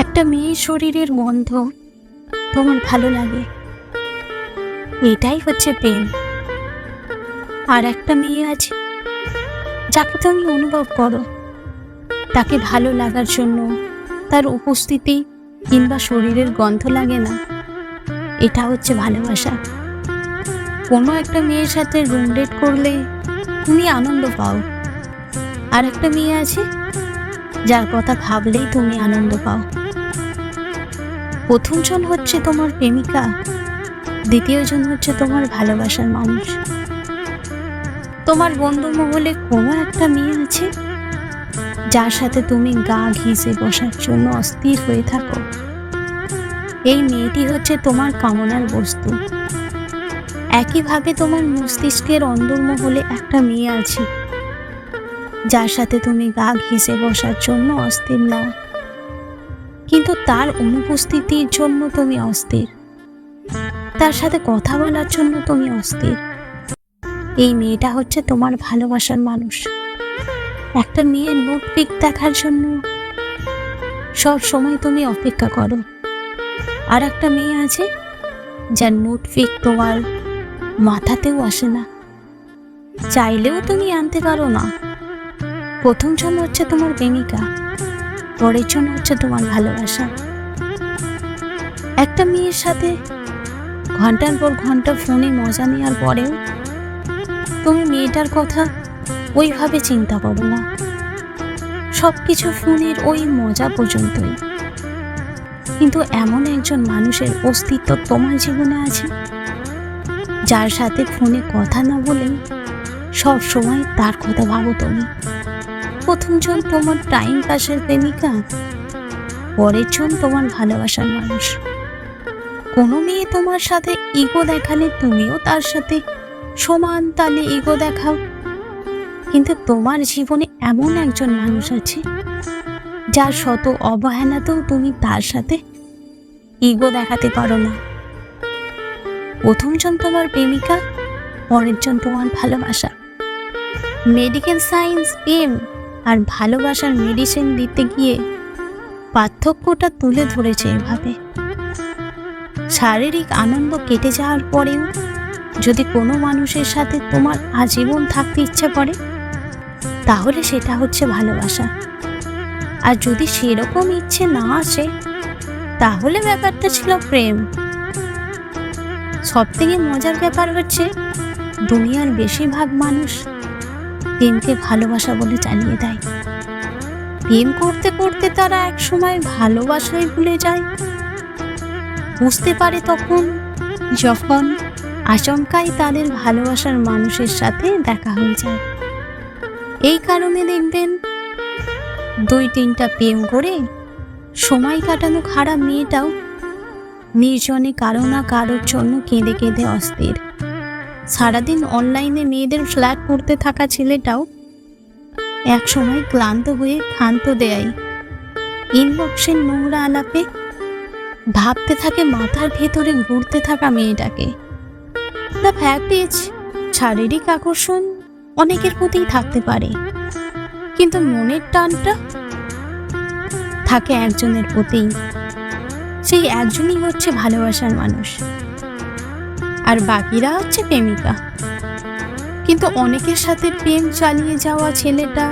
একটা মেয়ের শরীরের গন্ধ তোমার ভালো লাগে, এটাই হচ্ছে প্রেম। আর একটা মেয়ে আছে যাকে তুমি অনুভব করো, তাকে ভালো লাগার জন্য তার উপস্থিতি কিংবা শরীরের গন্ধ লাগে না, এটা হচ্ছে ভালোবাসা। কোনো একটা মেয়ের সাথে রুম ডেট করলে তুমি আনন্দ পাও, আর একটা মেয়ে আছে যার কথা ভাবলেই তুমি আনন্দ পাও। প্রথমজন হচ্ছে তোমার প্রেমিকা, দ্বিতীয়জন হচ্ছে তোমার ভালোবাসার মানুষ। তোমার বন্ধু মহলে কোনো একটা মেয়ে আছে যার সাথে তুমি গা ঘেঁষে বসার জন্য অস্থির হয়ে থাকো। এই মেয়েটি হচ্ছে তোমার কামনার বস্তু। একইভাবে তোমার মস্তিষ্কের অন্দরমহলে একটা মেয়ে আছে যার সাথে তুমি গা ঘেঁষে বসার জন্য অস্থির না, কিন্তু তার অনুপস্থিতির জন্য তুমি অস্থির, তার সাথে কথা বলার জন্য তুমি অস্থির। এই মেয়েটা হচ্ছে তোমার ভালোবাসার মানুষ। একটা মেয়ের মুখ পিক দেখার জন্য সব সময় তুমি অপেক্ষা করো, আর একটা মেয়ে আছে যার মুখ পিক তোমার মাথাতেও আসে না, চাইলেও তুমি আনতে পারো না। প্রথমজন হচ্ছে তোমার প্রেমিকা, পরের জন হচ্ছে তোমার ভালোবাসা। একটা মেয়ের সাথে ঘন্টার পর ঘন্টা ফোনে মজা নেওয়ার পরেও তুমি মেয়েটার কথা ওইভাবে চিন্তা করো না, সবকিছু ফোনের ওই মজা পর্যন্তই। কিন্তু এমন একজন মানুষের অস্তিত্ব তোমার জীবনে আছে যার সাথে ফোনে কথা না বলে সব সময় তার কথা ভাবো তুমি। প্রথমজন তোমার টাইম পাসের প্রেমিকা, পরের জন তোমার ভালোবাসার মানুষ। কোনো মেয়ে তোমার সাথে ইগো দেখালে তুমিও তার সাথে সমান তালে ইগো দেখাও, কিন্তু তোমার জীবনে এমন একজন মানুষ আছে যার শত অবহেলাতেও তুমি তার সাথে ইগো দেখাতে পারো না। প্রথমজন তোমার প্রেমিকা, পরের জন তোমার ভালোবাসা। মেডিকেল সায়েন্স প্রেম আর ভালোবাসার মেডিসিন দিতে গিয়ে পার্থক্যটা তুলে ধরেছে এভাবে। শারীরিক আনন্দ কেটে যাওয়ার পরেও যদি কোনো মানুষের সাথে তোমার আজীবন থাকতে ইচ্ছে করে, তাহলে সেটা হচ্ছে ভালোবাসা। আর যদি সেরকম ইচ্ছে না আসে, তাহলে ব্যাপারটা ছিল প্রেম। সব থেকে মজার ব্যাপার হচ্ছে দুনিয়ার বেশিরভাগ মানুষ প্রেমকে ভালোবাসা বলে চালিয়ে দেয়। প্রেম করতে করতে তারা এক সময় ভালোবাসায় ভুলে যায়। বুঝতে পারে তখন যখন আচমকাই তাদের ভালোবাসার মানুষের সাথে দেখা হয়ে যায়। এই কারণে দেখবেন 2-3টা প্রেম করে সময় কাটানো খারাপ মেয়েটাও নির্জনে কারো না কারোর জন্য কেঁদে কেঁদে অস্থির। সারাদিন অনলাইনে মেয়েদের ফ্ল্যাট করতে থাকা ছেলেটাও এক সময় ক্লান্ত হয়ে ক্ষান্ত দেয়। ইনবক্সের নোংরা আলাপে ভাবতে থাকে মাথার ভেতরে ঘুরতে থাকা মেয়েটাকে। দ্য ফ্যাক্ট ইজ, শারীরিক আকর্ষণ অনেকের প্রতিই থাকতে পারে, কিন্তু মনের টানটা থাকে একজনের প্রতি। সেই একজনই হচ্ছে ভালোবাসার মানুষ, আর বাকিরা হচ্ছে প্রেমিকা। কিন্তু অনেকের সাথে প্রেম চালিয়ে যাওয়া ছেলেটা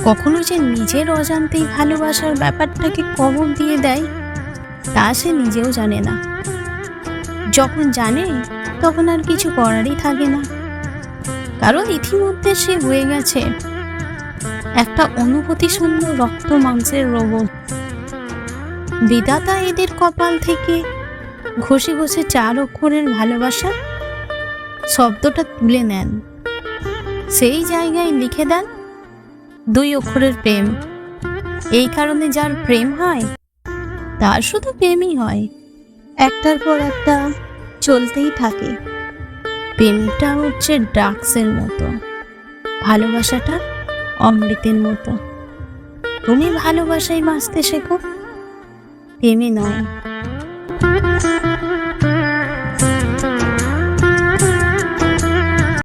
কখনো যে নিজের অজান্তেই ভালোবাসার ব্যাপারটাকে কবর দিয়ে দেয়, তা সে নিজেও জানে না। যখন জানে তখন আর কিছু করারই থাকে না, কারণ ইতিমধ্যে সে হয়ে গেছে একটা অনুভূতি শূন্য রক্ত মাংসের রোবট। বিধাতা এদের কপাল থেকে ঘষে ঘষে 4 অক্ষরের ভালোবাসা শব্দটা তুলে নেন, সেই জায়গায় লিখে দেন 2 অক্ষরের প্রেম। এই কারণে যার প্রেম হয় তার শুধু প্রেমই হয়, একটার পর একটা চলতেই থাকে। প্রেমটা হচ্ছে ড্রাগসের মতো, ভালোবাসাটা অমৃতের মতো। তুমি ভালোবাসায় বাঁচতে শেখো, প্রেমে নয়।